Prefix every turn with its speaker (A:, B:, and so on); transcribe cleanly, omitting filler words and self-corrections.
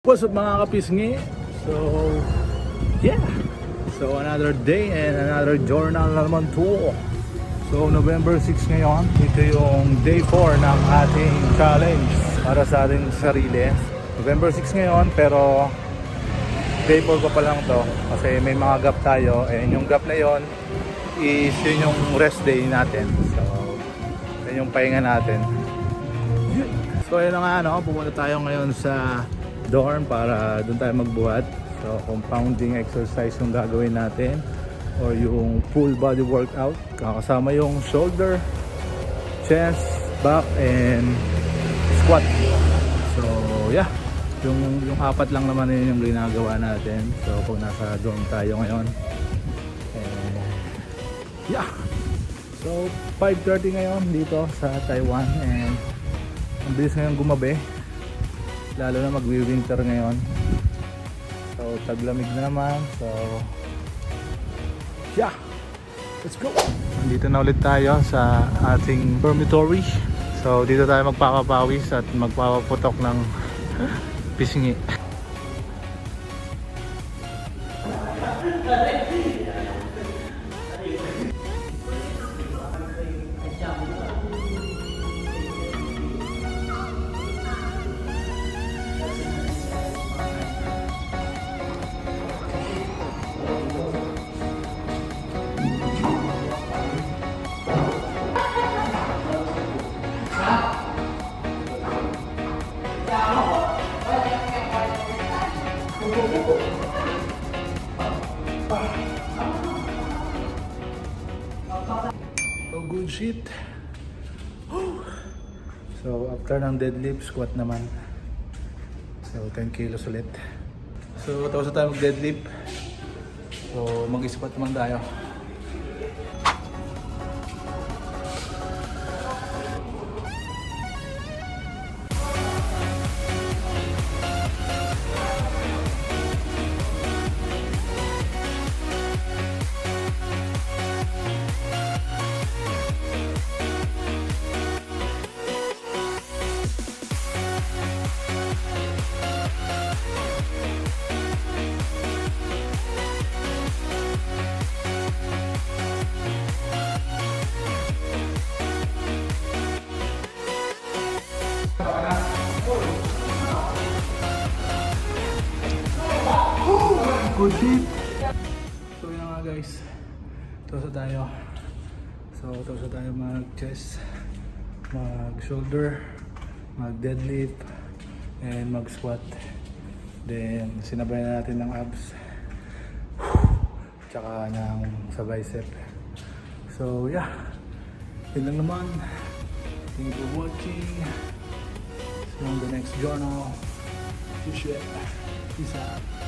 A: What's up mga kapisngi? So, yeah. So, another day and another journal na naman to. So, November 6 ngayon. Ito yung day 4 ng ating challenge para sa ating sarili. November 6 ngayon, pero day 4 pa lang to. Kasi may mga gap tayo. And yung gap na yon is yun yung rest day natin. So, yun yung pahinga natin. So, ayun na nga, pumunta tayo ngayon sa dorm para doon tayo magbuhat. So compounding exercise yung gagawin natin or yung full body workout, kakasama yung shoulder, chest, back and squat. So yeah, yung apat lang naman yun yung ginagawa natin. So kung nasa dorm tayo ngayon, and yeah, so 5:30 ngayon dito sa Taiwan and ang bilis ngayon gumabi, lalo na magwi-winter ngayon. So taglamig na naman. So yeah, let's go. Dito na ulit tayo sa ating dormitory. So dito tayo magpapawis at magpapaputok ng pisngi. Oh, good shit. So after ng deadlift, squat naman. So 10 kilos ulit. So tapos na tayo mag deadlift. So mag-squat naman tayo. Good shit. So yun nga guys, tapos na tayo. So tapos na tayo mag chest, mag shoulder, mag deadlift and mag squat. Then sinabay na natin ng abs tsaka ng sa bicep. So yeah, yun lang naman. Thank you for watching. See you on the next journal. Peace out.